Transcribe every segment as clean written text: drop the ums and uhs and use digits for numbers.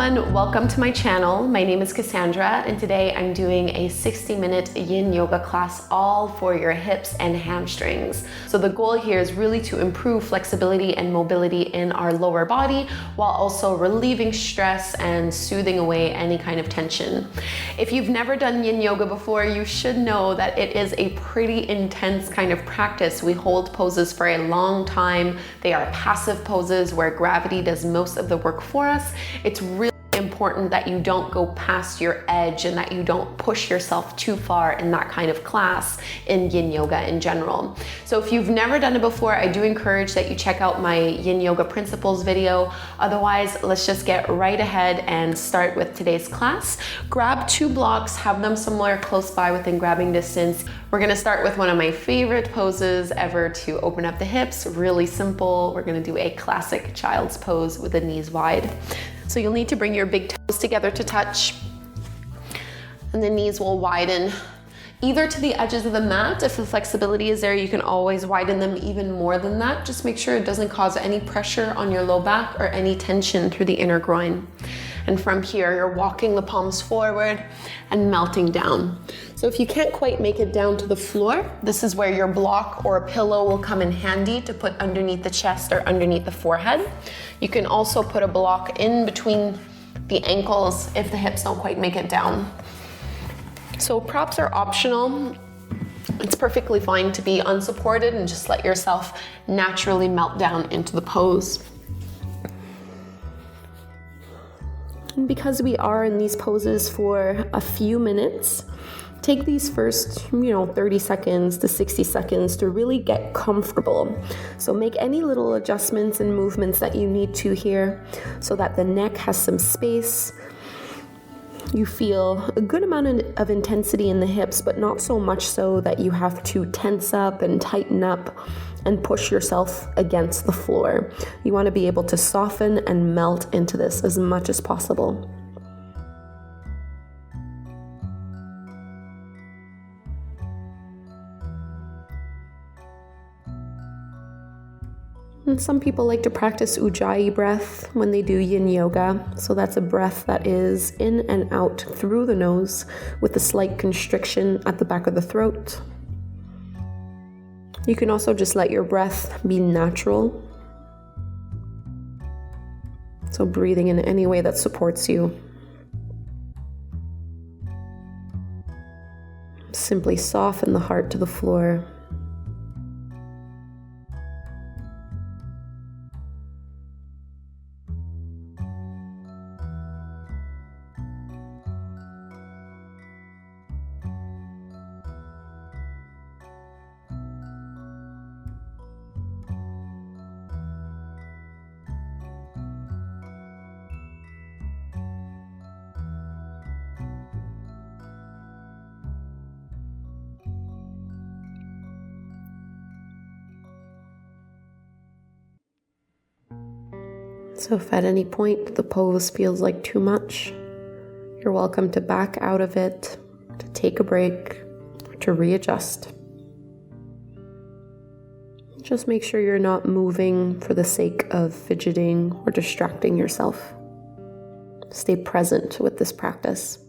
everyone, welcome to my channel. My name is Kassandra and today I'm doing a 60-minute Yin Yoga class all for your hips and hamstrings. So the goal here is really to improve flexibility and mobility in our lower body while also relieving stress and soothing away any kind of tension. If you've never done Yin Yoga before, you should know that it is a pretty intense kind of practice. We hold poses for a long time. They are passive poses where gravity does most of the work for us. It's really important that you don't go past your edge and that you don't push yourself too far in that kind of class in Yin Yoga in general. So if you've never done it before, I do encourage that you check out my Yin Yoga principles video. Otherwise, let's just get right ahead and start with today's class. Grab 2 blocks, have them somewhere close by within grabbing distance. We're gonna start with one of my favorite poses ever to open up the hips. Really simple. We're gonna do a classic child's pose with the knees wide. So you'll need to bring your big toes together to touch, and the knees will widen either to the edges of the mat. If the flexibility is there, you can always widen them even more than that. Just make sure it doesn't cause any pressure on your low back or any tension through the inner groin. And from here, you're walking the palms forward and melting down. So if you can't quite make it down to the floor, this is where your block or a pillow will come in handy to put underneath the chest or underneath the forehead. You can also put a block in between the ankles if the hips don't quite make it down. So props are optional. It's perfectly fine to be unsupported and just let yourself naturally melt down into the pose. And because we are in these poses for a few minutes, take these first, 30 seconds to 60 seconds to really get comfortable. So make any little adjustments and movements that you need to here so that the neck has some space. You feel a good amount of intensity in the hips, but not so much so that you have to tense up and tighten up and push yourself against the floor. You want to be able to soften and melt into this as much as possible. And some people like to practice Ujjayi breath when they do Yin Yoga. So that's a breath that is in and out through the nose with a slight constriction at the back of the throat. You can also just let your breath be natural. So breathing in any way that supports you. Simply soften the heart to the floor. So if at any point the pose feels like too much, you're welcome to back out of it, to take a break, to readjust. Just make sure you're not moving for the sake of fidgeting or distracting yourself. Stay present with this practice.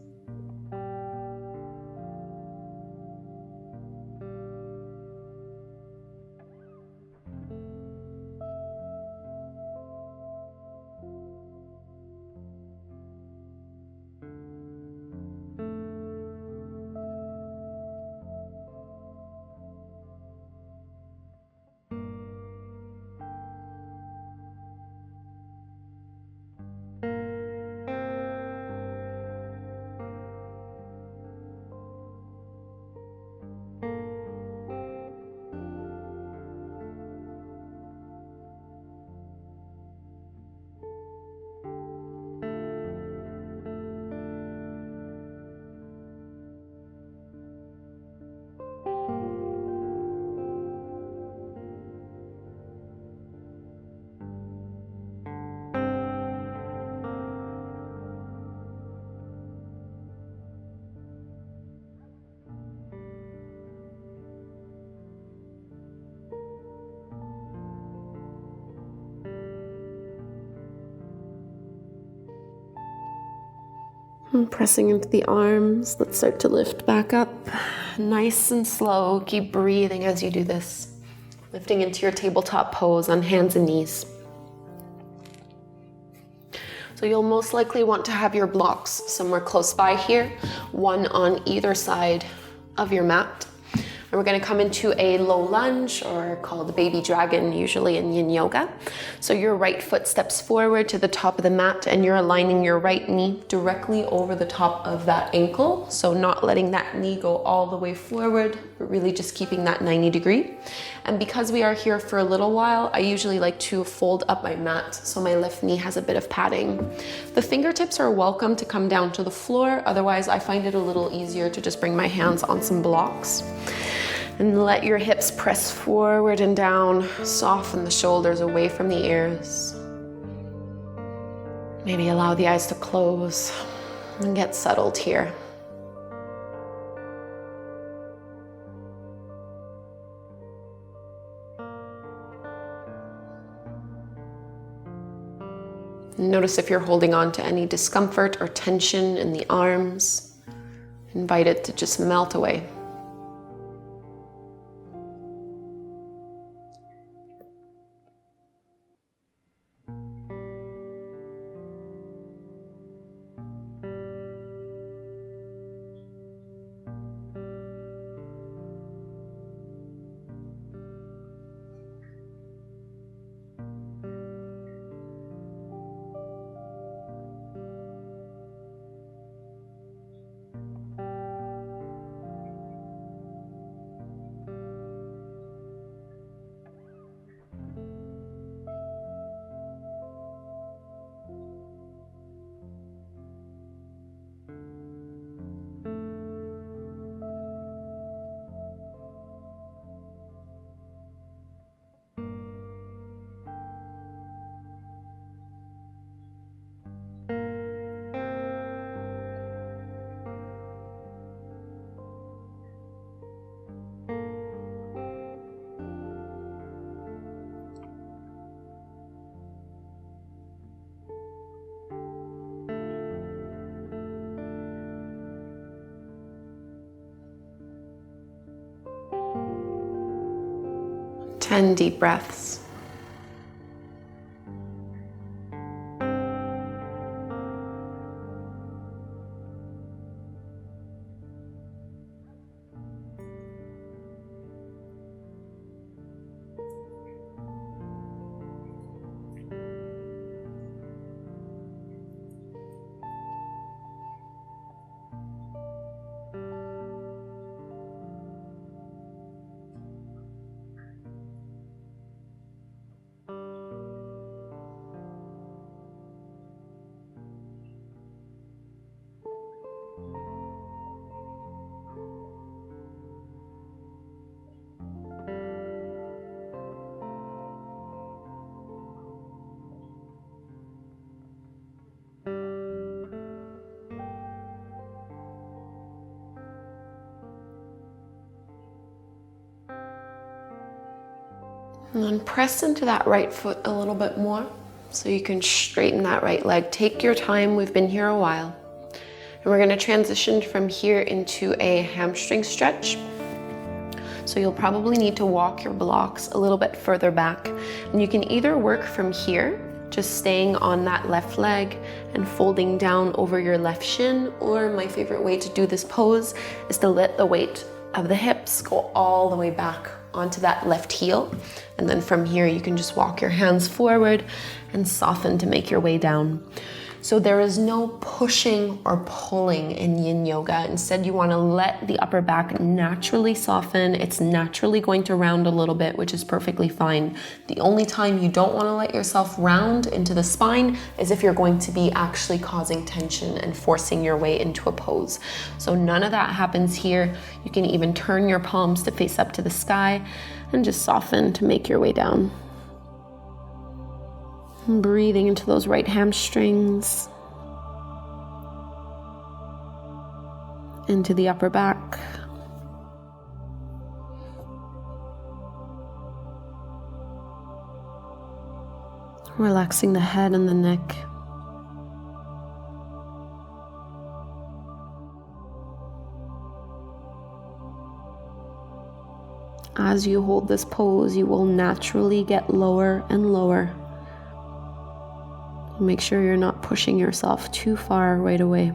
And pressing into the arms. Let's start to lift back up. Nice and slow. Keep breathing as you do this. Lifting into your tabletop pose on hands and knees. So you'll most likely want to have your blocks somewhere close by here, one on either side of your mat. And we're going to come into a low lunge, or called baby dragon usually in Yin Yoga. So your right foot steps forward to the top of the mat and you're aligning your right knee directly over the top of that ankle. So not letting that knee go all the way forward, but really just keeping that 90-degree. And because we are here for a little while, I usually like to fold up my mat so my left knee has a bit of padding. The fingertips are welcome to come down to the floor. Otherwise, I find it a little easier to just bring my hands on some blocks. And let your hips press forward and down. Soften the shoulders away from the ears. Maybe allow the eyes to close and get settled here. Notice if you're holding on to any discomfort or tension in the arms. Invite it to just melt away. Ten deep breaths. And then press into that right foot a little bit more so you can straighten that right leg. Take your time, we've been here a while. And we're gonna transition from here into a hamstring stretch. So you'll probably need to walk your blocks a little bit further back. And you can either work from here, just staying on that left leg and folding down over your left shin, or my favorite way to do this pose is to let the weight of the hips go all the way back onto that left heel. And then from here, you can just walk your hands forward and soften to make your way down. So there is no pushing or pulling in Yin Yoga. Instead, you want to let the upper back naturally soften. It's naturally going to round a little bit, which is perfectly fine. The only time you don't want to let yourself round into the spine is if you're going to be actually causing tension and forcing your way into a pose. So none of that happens here. You can even turn your palms to face up to the sky and just soften to make your way down. Breathing into those right hamstrings, into the upper back. Relaxing the head and the neck. as you hold this pose, you will naturally get lower and lower. Make sure you're not pushing yourself too far right away.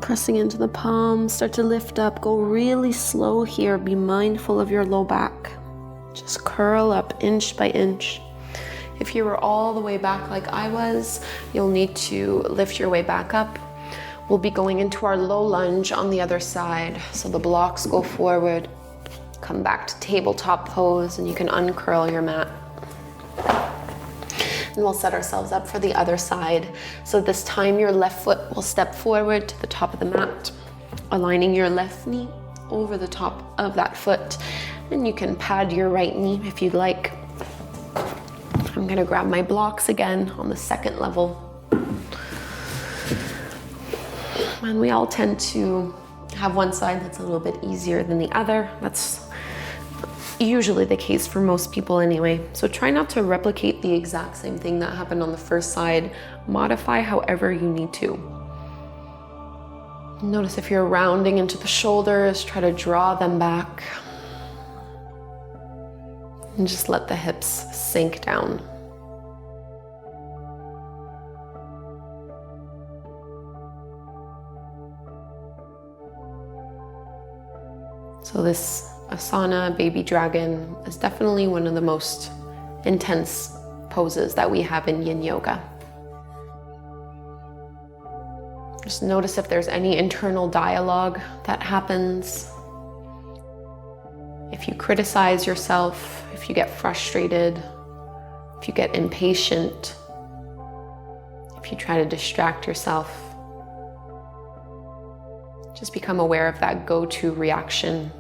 Pressing into the palms, start to lift up. Go really slow here. Be mindful of your low back. Just curl up inch by inch. If you were all the way back like I was, you'll need to lift your way back up. We'll be going into our low lunge on the other side. So the blocks go forward, come back to tabletop pose, and you can uncurl your mat. And we'll set ourselves up for the other side. So this time your left foot will step forward to the top of the mat, aligning your left knee over the top of that foot. And you can pad your right knee if you'd like. I'm gonna grab my blocks again on the second level. And we all tend to have one side that's a little bit easier than the other. That's usually the case for most people anyway. So try not to replicate the exact same thing that happened on the first side. Modify however you need to. Notice if you're rounding into the shoulders, try to draw them back. And just let the hips sink down. So this asana, baby dragon, is definitely one of the most intense poses that we have in Yin Yoga. Just notice if there's any internal dialogue that happens. If you criticize yourself, if you get frustrated, if you get impatient, if you try to distract yourself, just become aware of that go-to reaction.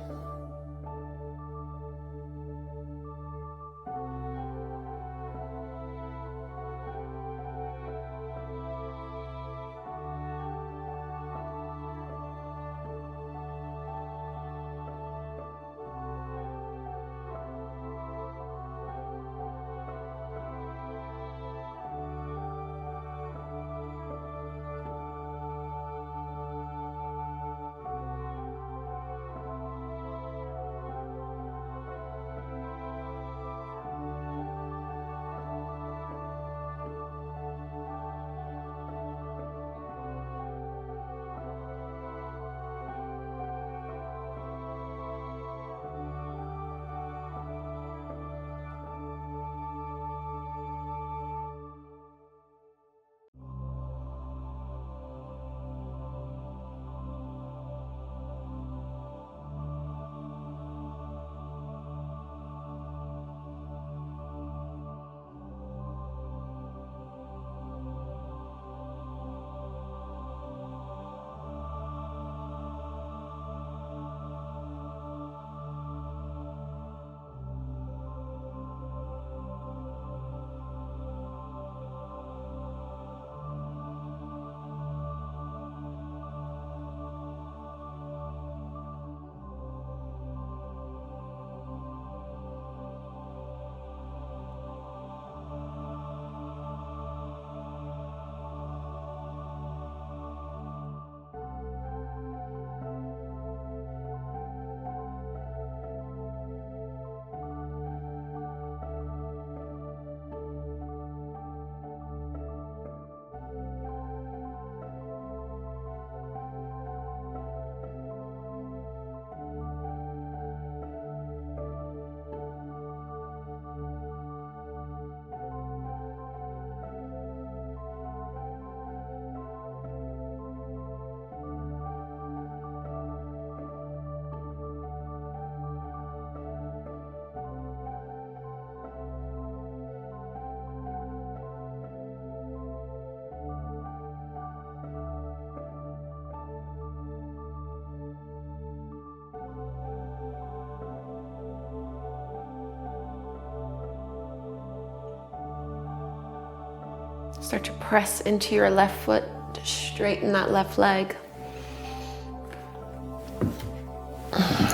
Start to press into your left foot to straighten that left leg.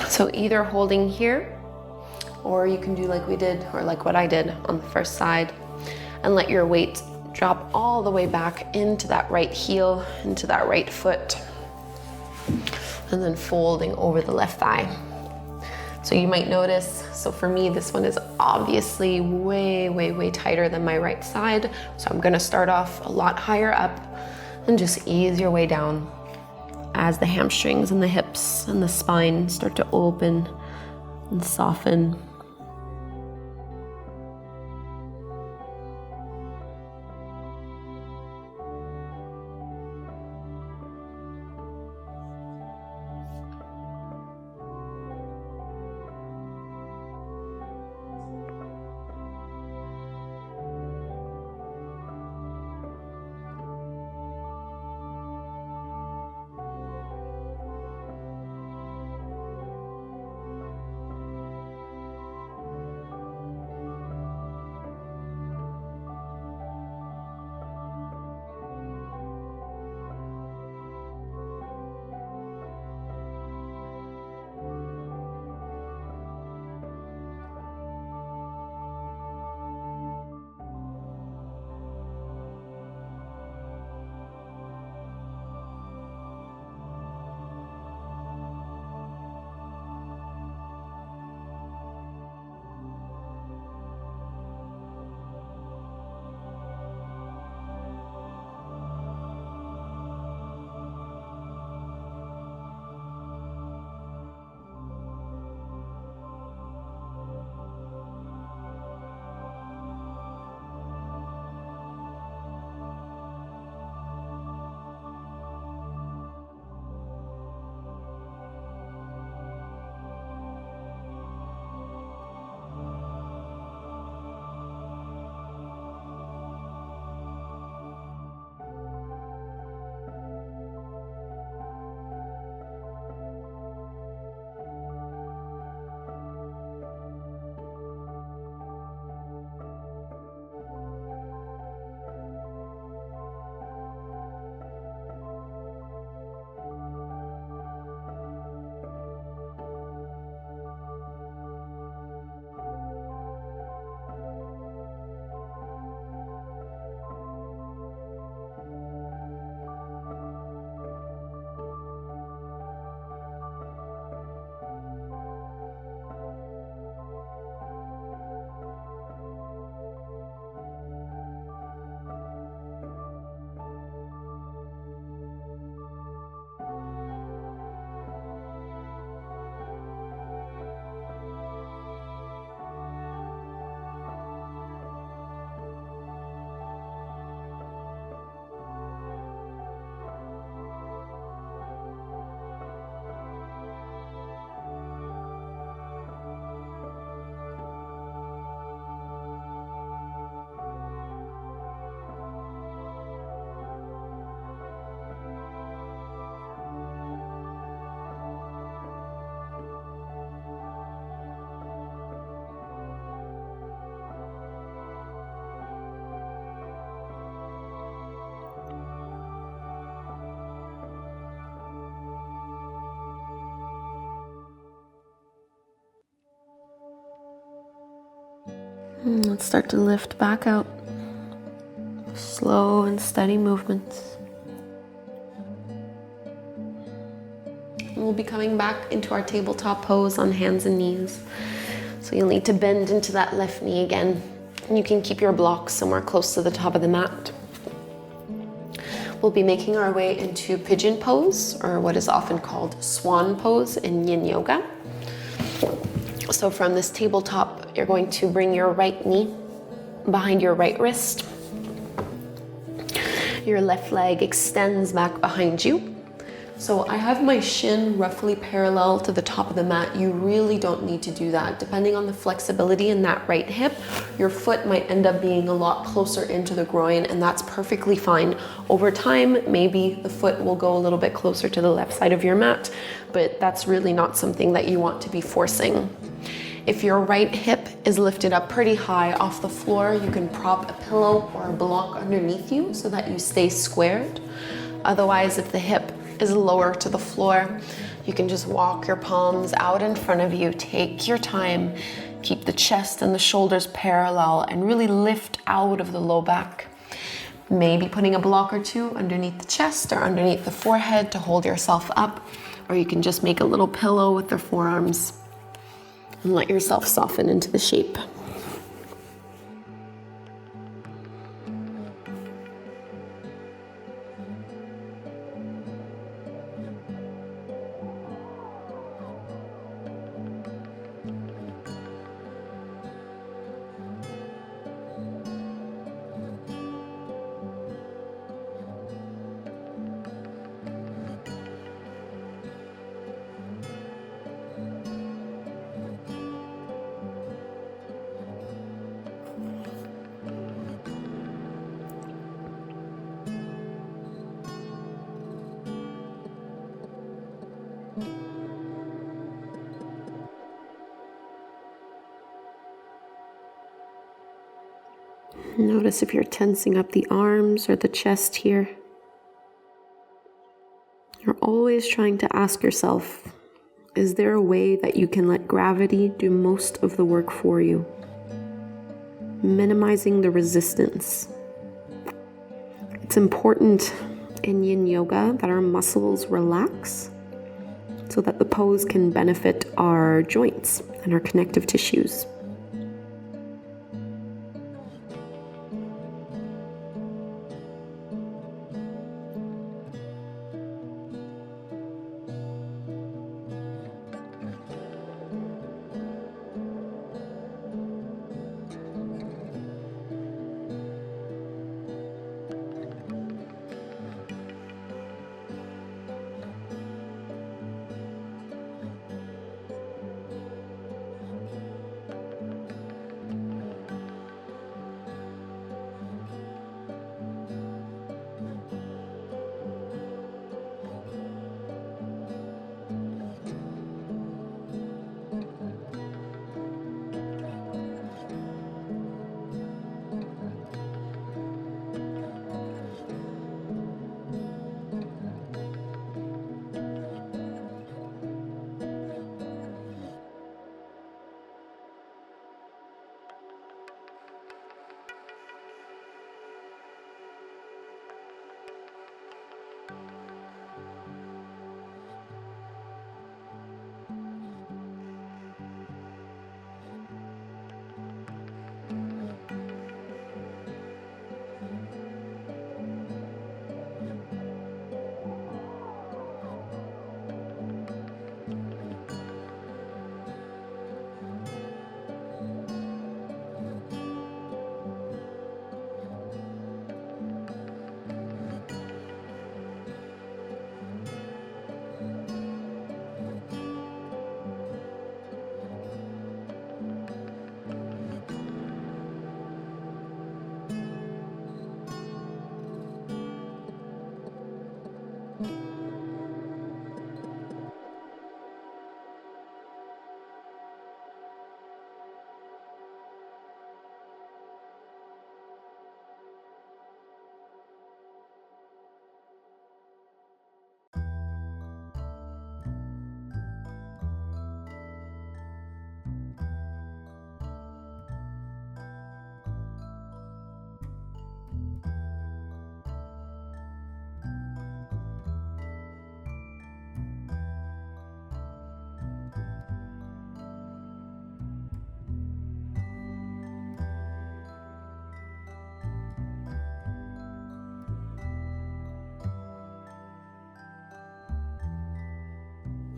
So either holding here, or you can do like we did, or like what I did on the first side, and let your weight drop all the way back into that right heel, into that right foot, and then folding over the left thigh. So you might notice, so for me, this one is obviously way, way, way tighter than my right side. So I'm gonna start off a lot higher up and just ease your way down as the hamstrings and the hips and the spine start to open and soften. Let's start to lift back out. Slow and steady movements. And we'll be coming back into our tabletop pose on hands and knees. So you'll need to bend into that left knee again. And you can keep your blocks somewhere close to the top of the mat. We'll be making our way into pigeon pose, or what is often called swan pose in Yin Yoga. So from this tabletop, you're going to bring your right knee behind your right wrist. Your left leg extends back behind you. So I have my shin roughly parallel to the top of the mat. You really don't need to do that. Depending on the flexibility in that right hip, your foot might end up being a lot closer into the groin, and that's perfectly fine. Over time, maybe the foot will go a little bit closer to the left side of your mat, but that's really not something that you want to be forcing. If your right hip is lifted up pretty high off the floor, you can prop a pillow or a block underneath you so that you stay squared. Otherwise, if the hip is lower to the floor, you can just walk your palms out in front of you. Take your time, keep the chest and the shoulders parallel, and really lift out of the low back. Maybe putting a block or two underneath the chest or underneath the forehead to hold yourself up, or you can just make a little pillow with the forearms and let yourself soften into the shape. Notice if you're tensing up the arms or the chest here. You're always trying to ask yourself, is there a way that you can let gravity do most of the work for you? Minimizing the resistance. It's important in Yin Yoga that our muscles relax so that the pose can benefit our joints and our connective tissues.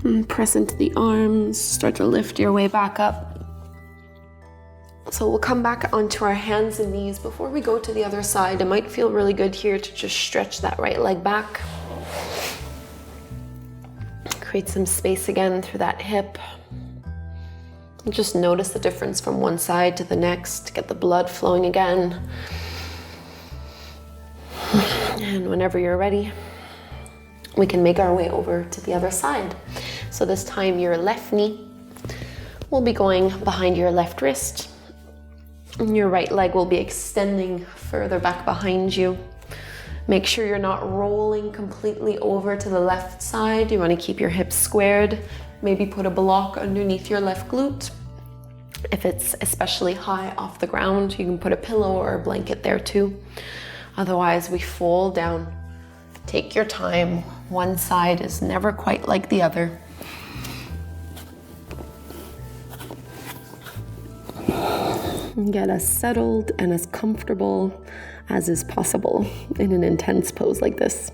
And press into the arms, start to lift your way back up. So we'll come back onto our hands and knees. Before we go to the other side, it might feel really good here to just stretch that right leg back. Create some space again through that hip. And just notice the difference from one side to the next. Get the blood flowing again. And whenever you're ready, we can make our way over to the other side. So this time your left knee will be going behind your left wrist. And your right leg will be extending further back behind you. Make sure you're not rolling completely over to the left side. You want to keep your hips squared. Maybe put a block underneath your left glute. If it's especially high off the ground, you can put a pillow or a blanket there too. Otherwise, we fold down. Take your time. One side is never quite like the other. Get as settled and as comfortable as is possible in an intense pose like this.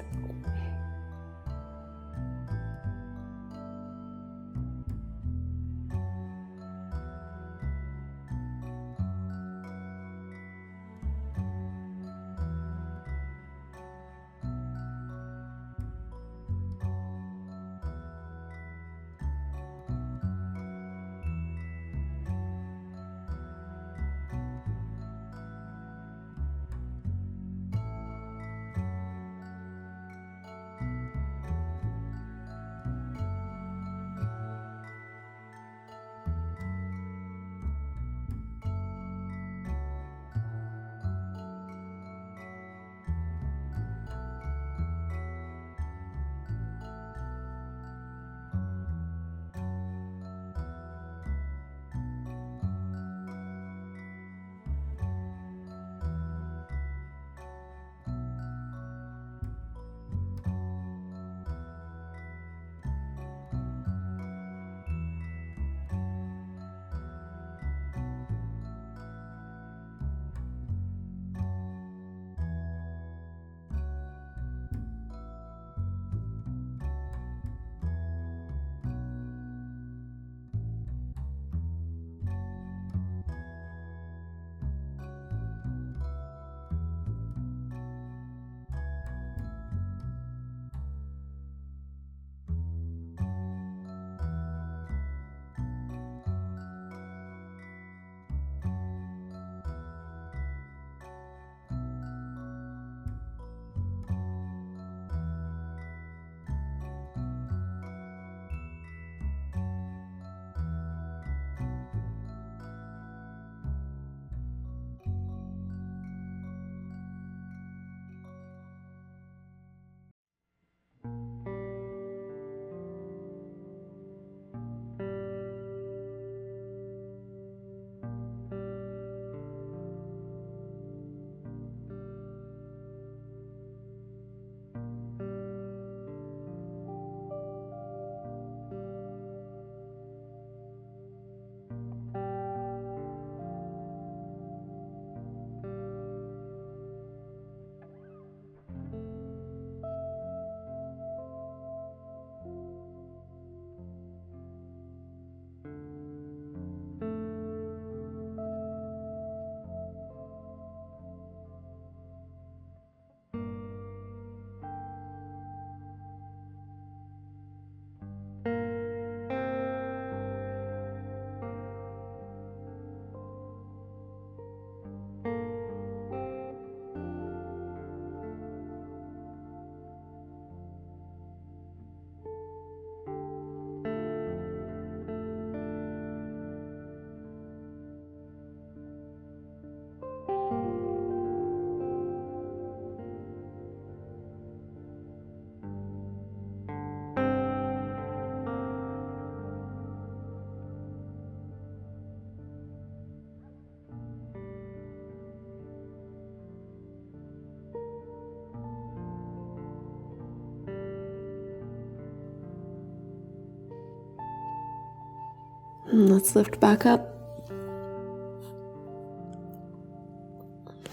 And let's lift back up.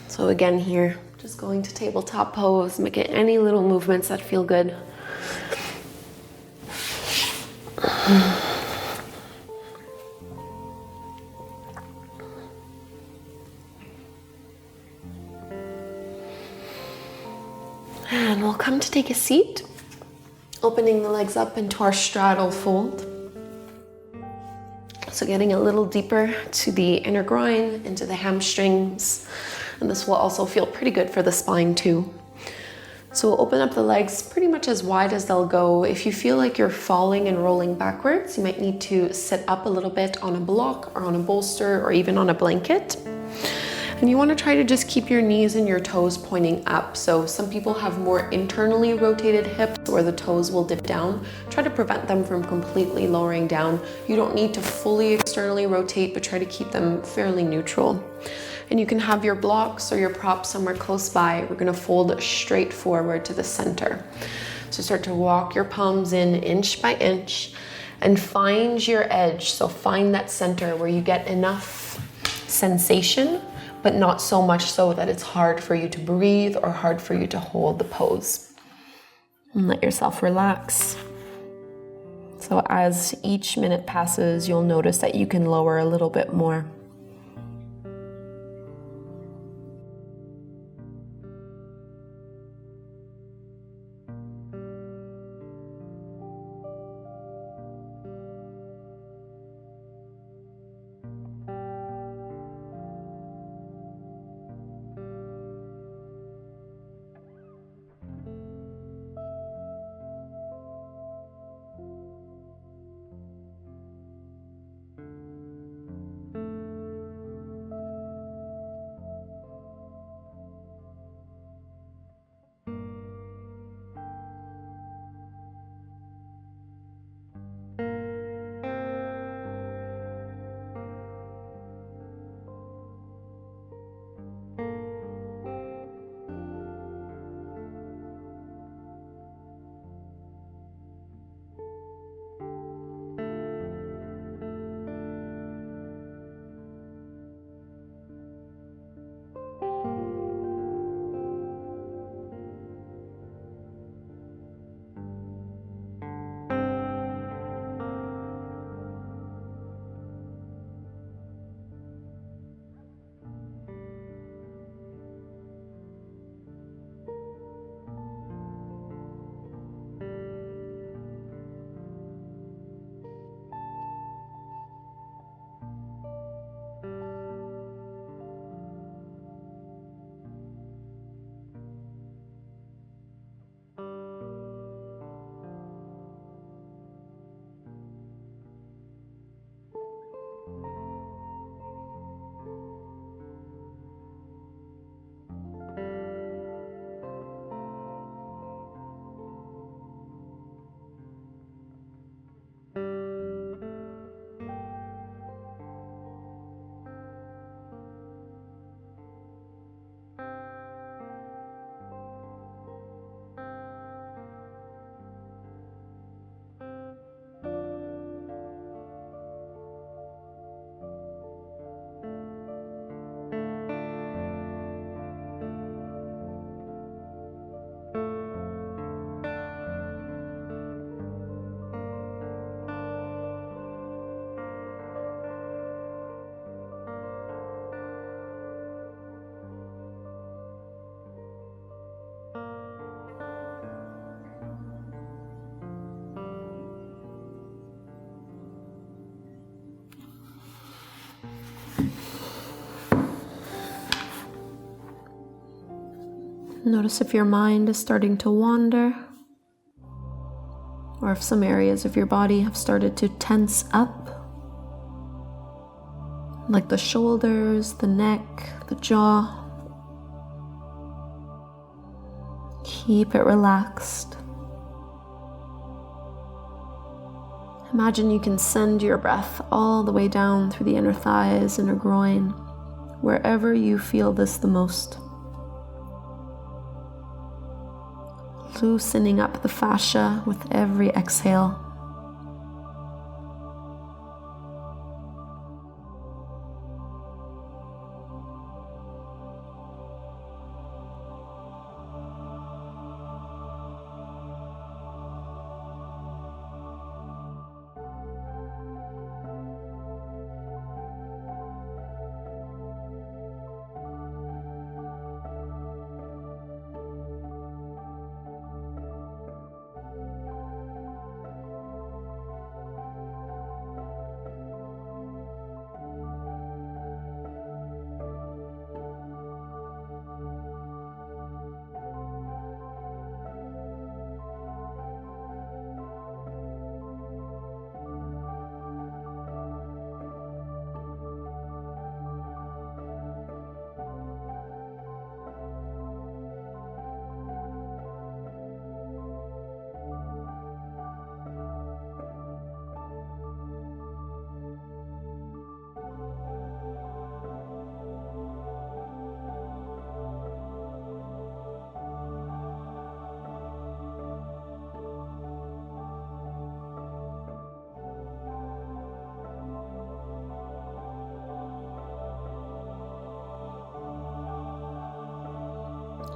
So again here, just going to tabletop pose, making any little movements that feel good. And we'll come to take a seat, opening the legs up into our straddle fold. So getting a little deeper to the inner groin, into the hamstrings, and this will also feel pretty good for the spine too. So we'll open up the legs pretty much as wide as they'll go. If you feel like you're falling and rolling backwards, you might need to sit up a little bit on a block or on a bolster or even on a blanket. And you want to try to just keep your knees and your toes pointing up. So some people have more internally rotated hips where the toes will dip down. Try to prevent them from completely lowering down. You don't need to fully externally rotate, but try to keep them fairly neutral. And you can have your blocks or your props somewhere close by. We're going to fold straight forward to the center. So start to walk your palms in inch by inch and find your edge. So find that center where you get enough sensation, but not so much so that it's hard for you to breathe or hard for you to hold the pose. And let yourself relax. So as each minute passes, you'll notice that you can lower a little bit more. Notice if your mind is starting to wander, or if some areas of your body have started to tense up, like the shoulders, the neck, the jaw. Keep it relaxed. Imagine you can send your breath all the way down through the inner thighs, inner groin, wherever you feel this the most. Loosening up the fascia with every exhale.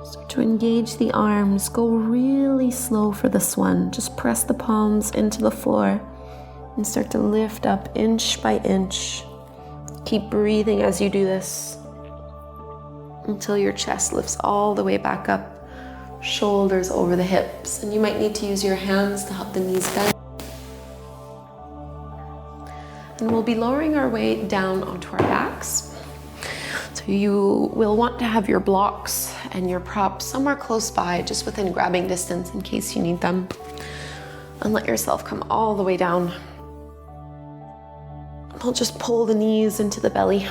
Start to engage the arms. Go really slow for this one. Just press the palms into the floor and start to lift up inch by inch. Keep breathing as you do this until your chest lifts all the way back up, shoulders over the hips, and you might need to use your hands to help the knees bend. And we'll be lowering our way down onto our backs. So you will want to have your blocks and your props somewhere close by, just within grabbing distance in case you need them. And let yourself come all the way down. I'll just pull the knees into the belly.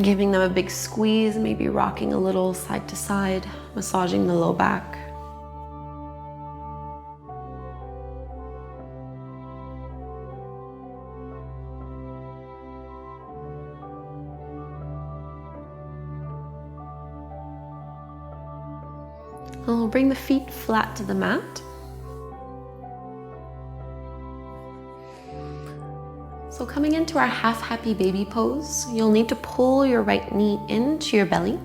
Giving them a big squeeze, maybe rocking a little side to side, massaging the low back. I'll bring the feet flat to the mat. So coming into our half happy baby pose, you'll need to pull your right knee into your belly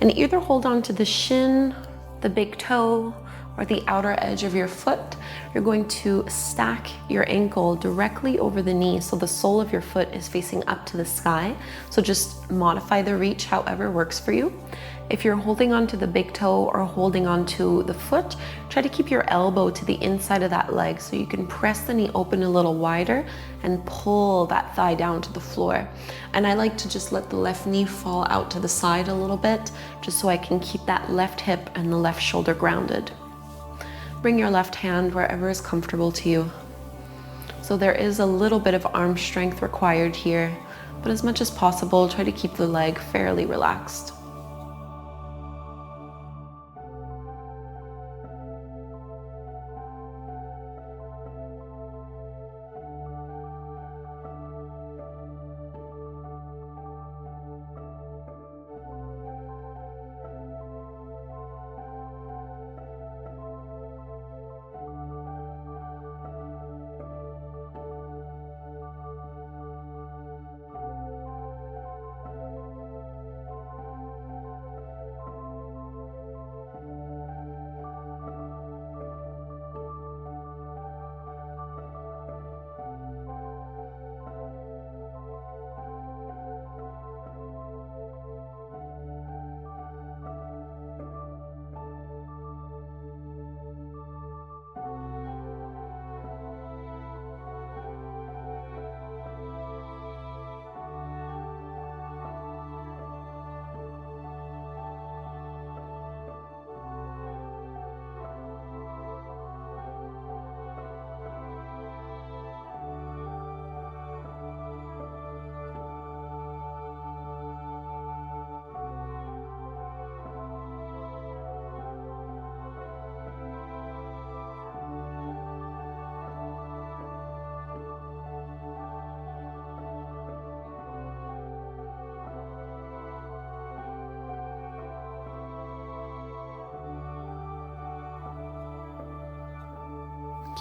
and either hold on to the shin, the big toe, or the outer edge of your foot. You're going to stack your ankle directly over the knee so the sole of your foot is facing up to the sky. So just modify the reach however works for you. If you're holding on to the big toe or holding on to the foot, try to keep your elbow to the inside of that leg so you can press the knee open a little wider and pull that thigh down to the floor. And I like to just let the left knee fall out to the side a little bit, just so I can keep that left hip and the left shoulder grounded. Bring your left hand wherever is comfortable to you. So there is a little bit of arm strength required here, but as much as possible, try to keep the leg fairly relaxed.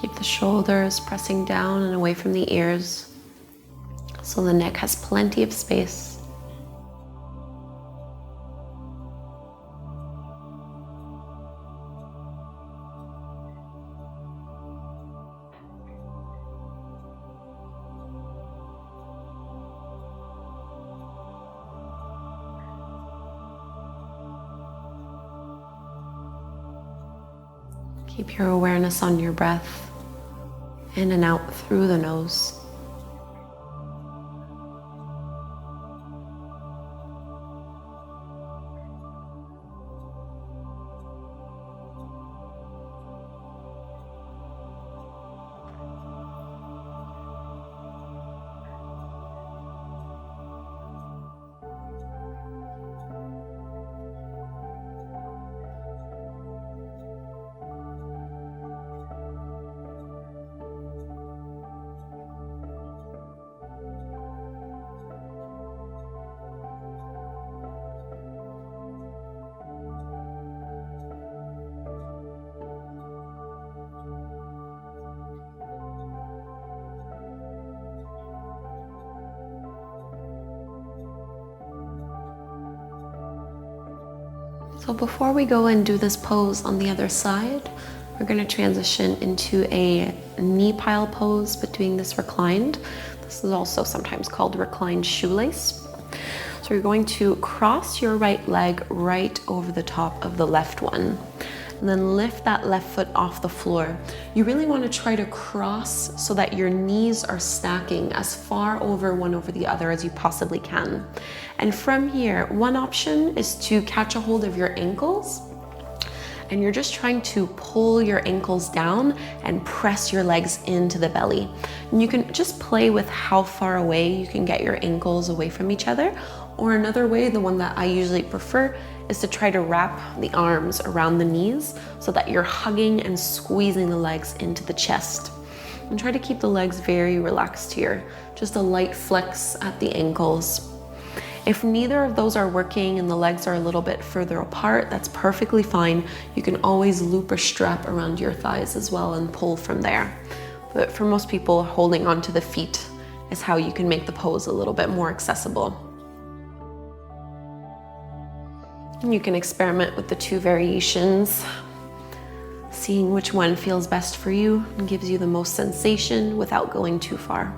Keep the shoulders pressing down and away from the ears so the neck has plenty of space. Keep your awareness on your breath, in and out through the nose. So before we go and do this pose on the other side, we're going to transition into a knee pile pose, but doing this reclined. This is also sometimes called reclined shoelace. So you're going to cross your right leg right over the top of the left one, and then lift that left foot off the floor. You really want to try to cross so that your knees are stacking as far over one over the other as you possibly can. And from here, one option is to catch a hold of your ankles, and you're just trying to pull your ankles down and press your legs into the belly. And you can just play with how far away you can get your ankles away from each other. Or another way, the one that I usually prefer, is to try to wrap the arms around the knees so that you're hugging and squeezing the legs into the chest. And try to keep the legs very relaxed here. Just a light flex at the ankles. If neither of those are working and the legs are a little bit further apart, that's perfectly fine. You can always loop a strap around your thighs as well and pull from there. But for most people, holding onto the feet is how you can make the pose a little bit more accessible. And you can experiment with the two variations, seeing which one feels best for you and gives you the most sensation without going too far.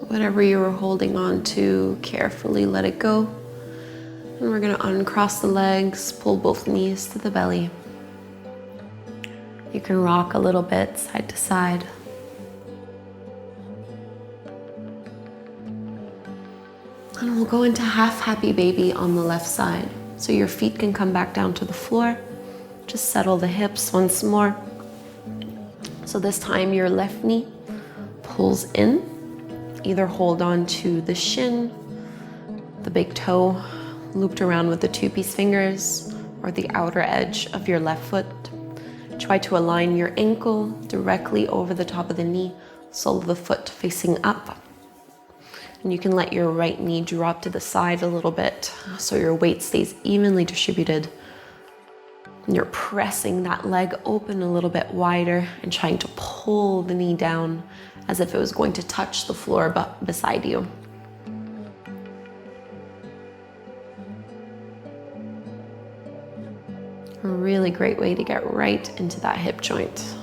Whatever you were holding on to, carefully let it go. And we're going to uncross the legs, pull both knees to the belly. You can rock a little bit side to side. And we'll go into half happy baby on the left side. So your feet can come back down to the floor. Just settle the hips once more. So this time your left knee pulls in. Either hold on to the shin, the big toe looped around with the two-piece fingers, or the outer edge of your left foot. Try to align your ankle directly over the top of the knee, sole of the foot facing up. And you can let your right knee drop to the side a little bit so your weight stays evenly distributed. And you're pressing that leg open a little bit wider and trying to pull the knee down as if it was going to touch the floor beside you. A really great way to get right into that hip joint.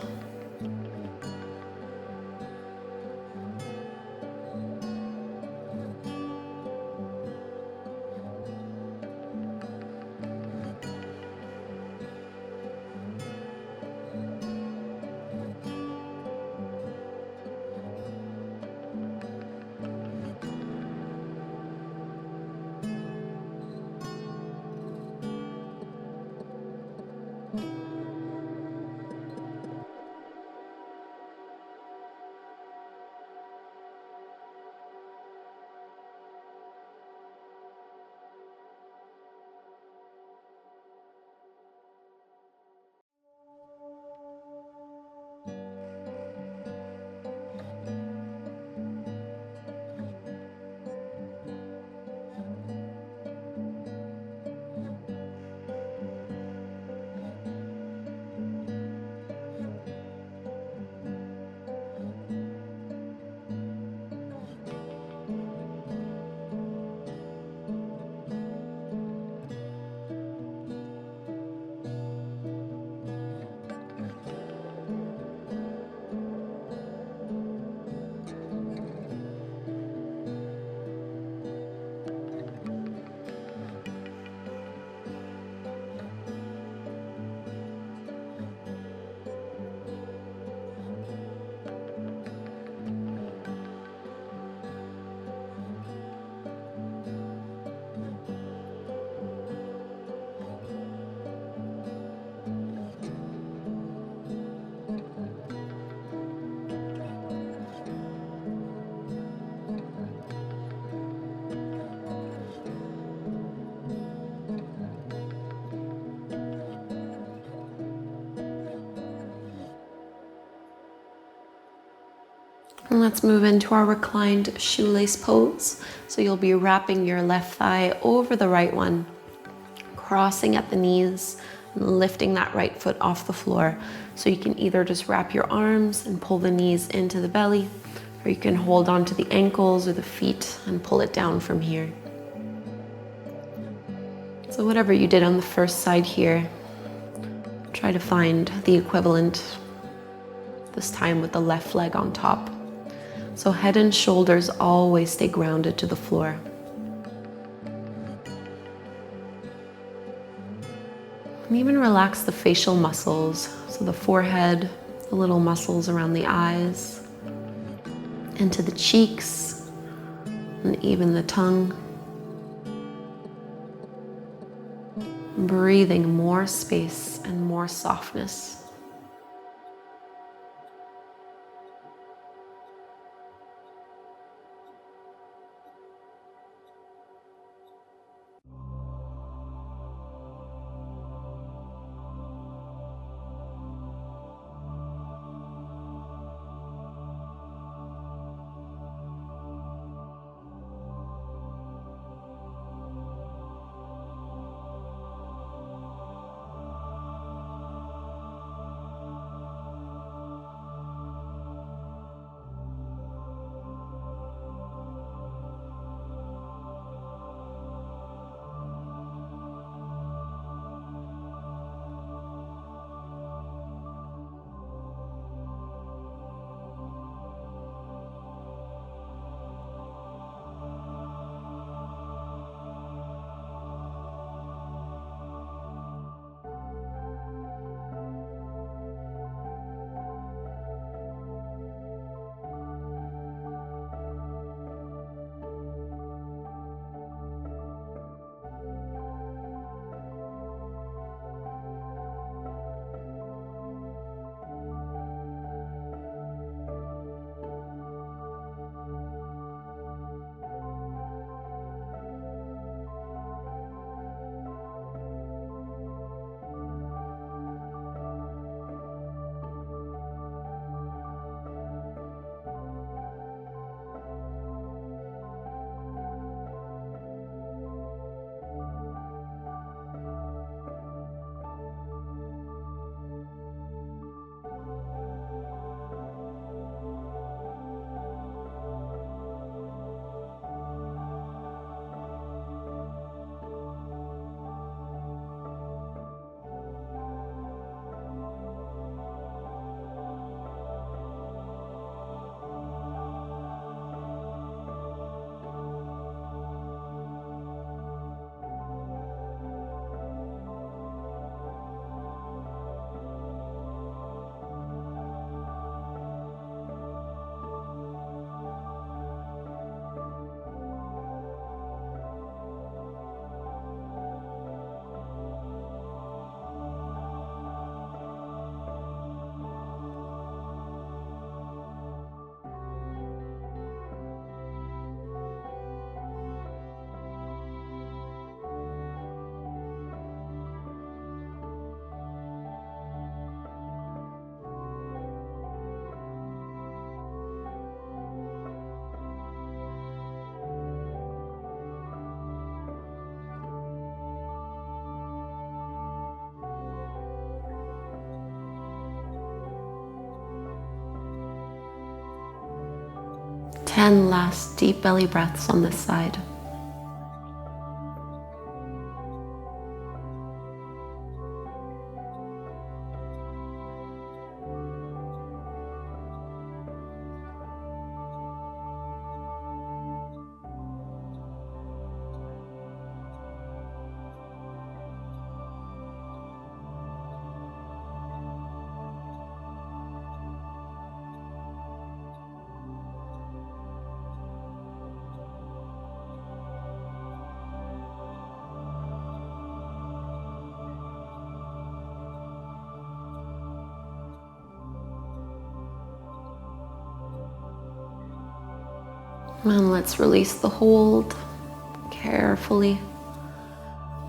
And let's move into our reclined shoelace pose. So you'll be wrapping your left thigh over the right one, crossing at the knees, and lifting that right foot off the floor. So you can either just wrap your arms and pull the knees into the belly, or you can hold on to the ankles or the feet and pull it down from here. So whatever you did on the first side here, try to find the equivalent, this time with the left leg on top. So head and shoulders always stay grounded to the floor. And even relax the facial muscles, so the forehead, the little muscles around the eyes, into the cheeks, and even the tongue. Breathing more space and more softness. 10 last deep belly breaths on this side. And let's release the hold, carefully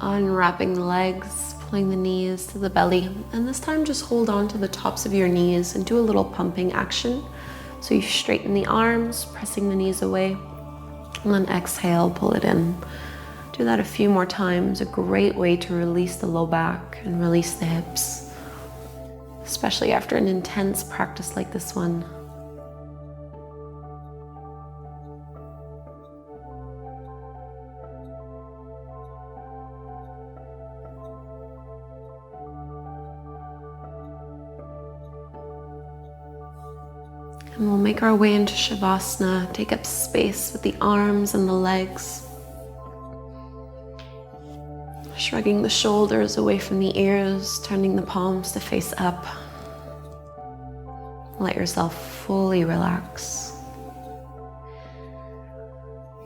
unwrapping the legs, pulling the knees to the belly. And this time just hold on to the tops of your knees and do a little pumping action. So you straighten the arms, pressing the knees away, and then exhale, pull it in. Do that a few more times. A great way to release the low back and release the hips, especially after an intense practice like this one. And we'll make our way into Shavasana, take up space with the arms and the legs. Shrugging the shoulders away from the ears, turning the palms to face up. Let yourself fully relax.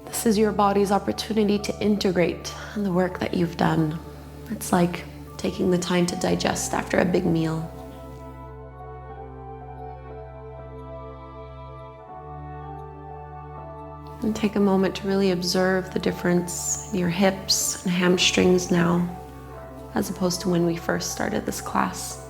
This is your body's opportunity to integrate the work that you've done. It's like taking the time to digest after a big meal. And take a moment to really observe the difference in your hips and hamstrings now, as opposed to when we first started this class.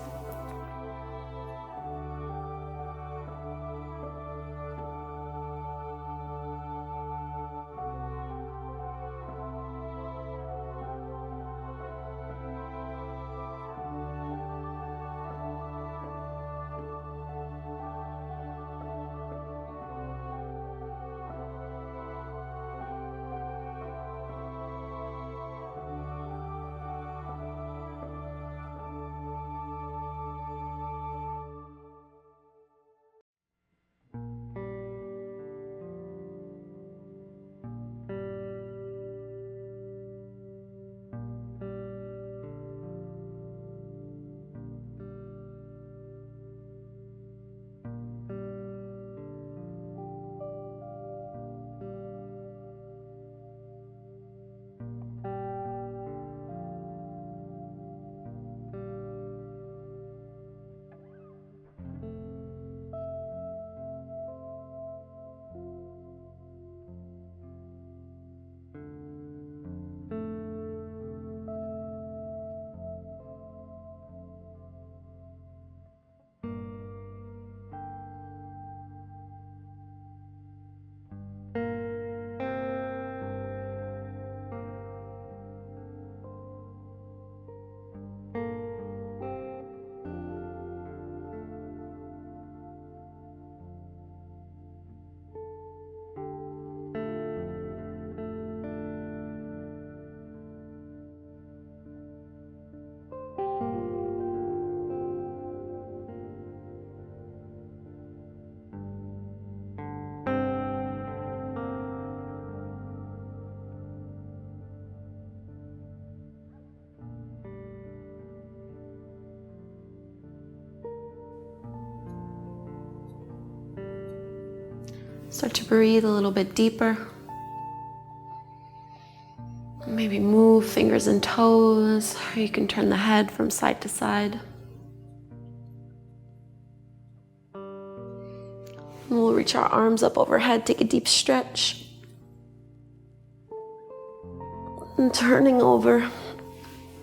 Start to breathe a little bit deeper. Maybe move fingers and toes, or you can turn the head from side to side. And we'll reach our arms up overhead, take a deep stretch. And turning over,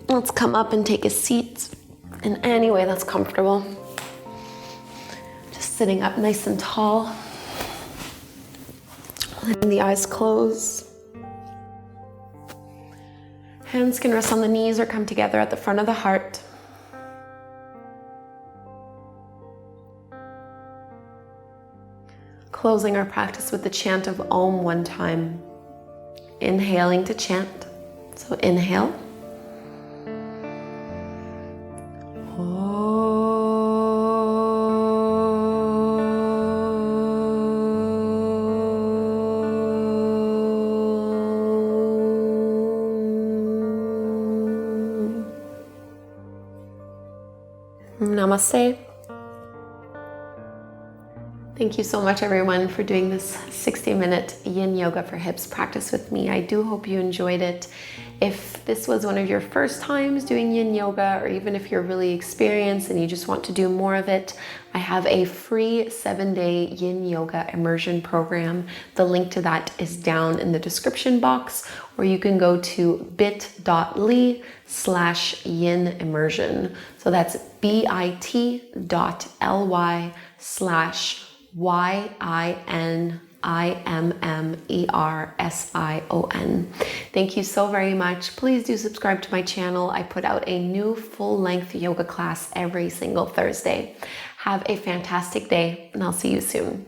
let's come up and take a seat in any way that's comfortable. Just sitting up nice and tall. Letting the eyes close. Hands can rest on the knees or come together at the front of the heart. Closing our practice with the chant of Om one time. Inhaling to chant. So inhale. Namaste. Thank you so much, everyone, for doing this 60-minute Yin Yoga for Hips practice with me. I do hope you enjoyed it. If this was one of your first times doing Yin Yoga, or even if you're really experienced and you just want to do more of it, I have a free 7-day Yin Yoga immersion program. The link to that is down in the description box, or you can go to bit.ly/yin immersion. So that's bit.ly/YINIMMERSION. Thank you so very much. Please do subscribe to my channel. I put out a new full-length yoga class every single Thursday. Have a fantastic day, and I'll see you soon.